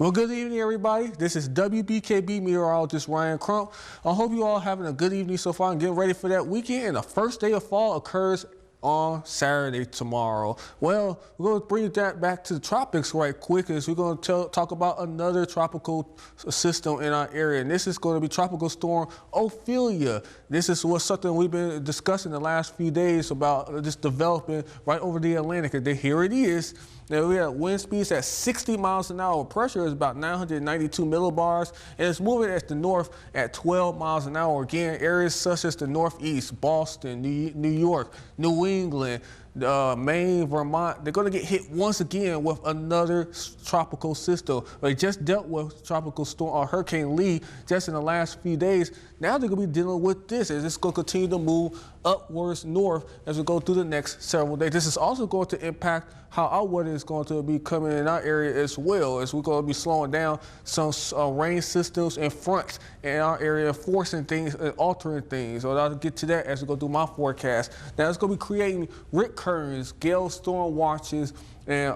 Well, good evening, everybody. This is WBKB Meteorologist Ryan Crump. I hope you all having a good evening so far and getting ready for that weekend. And the first day of fall occurs on Saturday tomorrow. Well, we're going to bring that back to the tropics right quick as we're going to talk about another tropical system in our area. And this is going to be Tropical Storm Ophelia. This is something we've been discussing the last few days about this developing right over the Atlantic. And here it is. Now we have wind speeds at 60 miles an hour. Pressure is about 992 millibars, and it's moving at the north at 12 miles an hour. Again, areas such as the Northeast, Boston, New York, New England, Maine, Vermont, they're going to get hit once again with another tropical system. They just dealt with tropical storm or Hurricane Lee just in the last few days. Now they're going to be dealing with this, as it's going to continue to move upwards north as we go through the next several days. This is also going to impact how our weather is going to be coming in our area as well, as we're going to be slowing down some rain systems and fronts in our area, forcing things and altering things. So I'll get to that as we go through my forecast. Now it's going to be creating rip currents, gale storm watches, and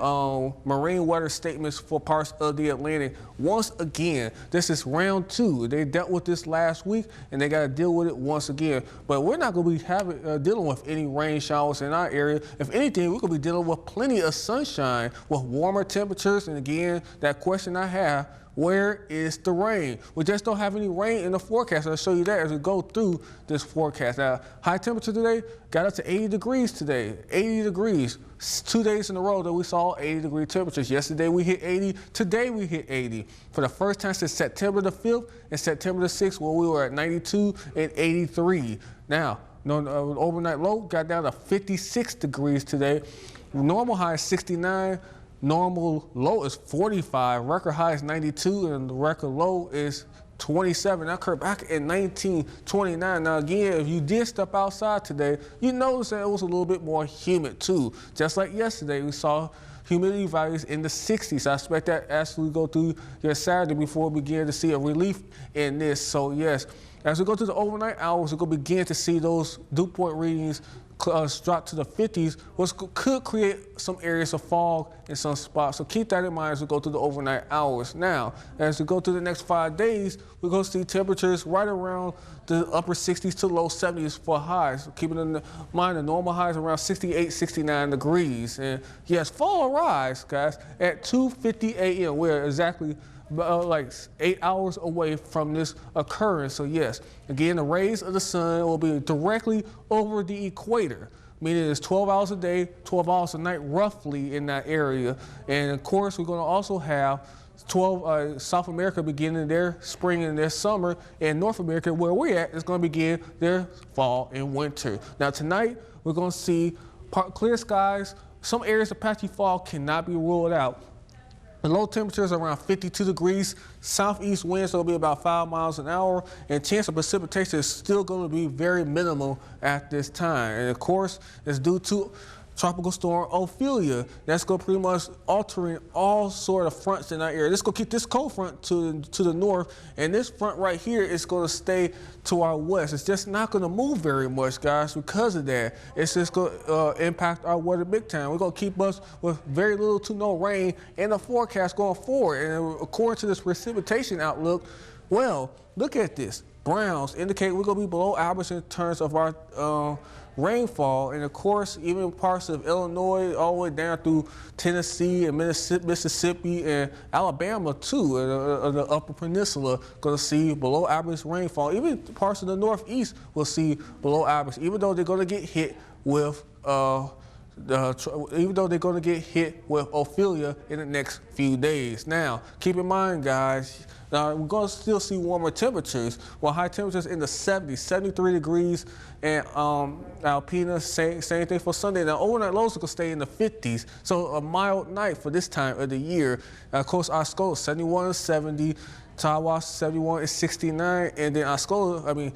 marine weather statements for parts of the Atlantic. Once again, this is round two. They dealt with this last week, and they got to deal with it once again. But we're not going to be dealing with any rain showers in our area. If anything, we're going to be dealing with plenty of sunshine with warmer temperatures. And again, that question I have, where is the rain? We just don't have any rain in the forecast. I'll show you that as we go through this forecast. Now, high temperature today got up to 80 degrees today, 80 degrees. 2 days in a row that we saw 80-degree temperatures. Yesterday we hit 80, today we hit 80. For the first time since September the 5th and September the 6th, where we were at 92 and 83. Now, overnight low got down to 56 degrees today. Normal high is 69. Normal low is 45, record high is 92, and the record low is 27. That occurred back in 1929. Now again, if you did step outside today, you notice that it was a little bit more humid too. Just like yesterday, we saw humidity values in the 60s. I expect that as we go through your Saturday before we begin to see a relief in this. So yes, as we go to the overnight hours, we're going to begin to see those dew point readings drop to the 50s, which could create some areas of fog in some spots. So keep that in mind as we go through the overnight hours. Now, as we go through the next 5 days, we're going to see temperatures right around the upper 60s to low 70s for highs. So keeping in mind the normal highs around 68, 69 degrees. And yes, fall arrives, guys, at 2:50 a.m. We're exactly like 8 hours away from this occurrence. So yes, again, the rays of the sun will be directly over the equator, meaning it's 12 hours a day, 12 hours a night roughly in that area. And of course, we're going to also have South America beginning their spring and their summer, and North America, where we're at, is going to begin their fall and winter. Now tonight, we're going to see clear skies. Some areas of patchy fog cannot be ruled out. The low temperatures are around 52 degrees. Southeast winds will be about 5 miles an hour, and chance of precipitation is still going to be very minimal at this time. And of course, it's due to Tropical Storm Ophelia. That's going to pretty much altering all sort of fronts in our area. This is going to keep this cold front to the north, and this front right here is going to stay to our west. It's just not going to move very much, guys, because of that. It's just going to impact our weather big time. We're going to keep us with very little to no rain in the forecast going forward. And according to this precipitation outlook, well, look at this. Browns indicate we're going to be below average in terms of our rainfall, and of course even parts of Illinois all the way down through Tennessee and Mississippi and Alabama too, the Upper Peninsula, going to see below average rainfall. Even parts of the Northeast will see below average, even though they're going to get hit with Ophelia in the next few days. Now, keep in mind, guys, we're going to still see warmer temperatures, while high temperatures in the 70s, 73 degrees, and Alpena, same thing for Sunday. Now, overnight lows are going to stay in the 50s, so a mild night for this time of the year. Of course, Osceola, 71 and 70, Tawas, 71 and 69, and then Osceola,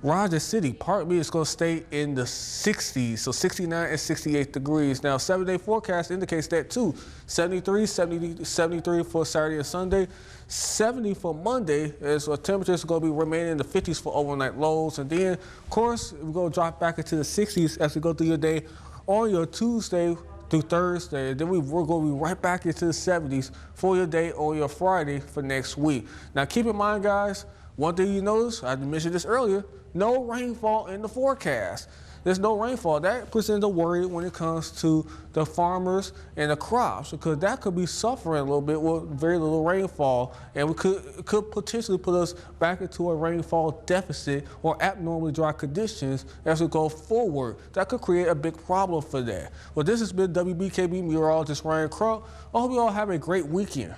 Rogers City, Part B, is going to stay in the 60s, so 69 and 68 degrees. Now, 7-day forecast indicates that too. 73, 70, 73 for Saturday and Sunday. 70 for Monday, as temperatures are going to be remaining in the 50s for overnight lows. And then, of course, we're going to drop back into the 60s as we go through your day on your Tuesday through Thursday. Then we're going to be right back into the 70s for your day or your Friday for next week. Now keep in mind, guys, one thing you notice, I mentioned this earlier, no rainfall in the forecast. There's no rainfall. That presents a worry when it comes to the farmers and the crops, because that could be suffering a little bit with very little rainfall, and we could potentially put us back into a rainfall deficit or abnormally dry conditions as we go forward. That could create a big problem for that. Well, this has been WBKB meteorologist Ryan Crump. I hope you all have a great weekend.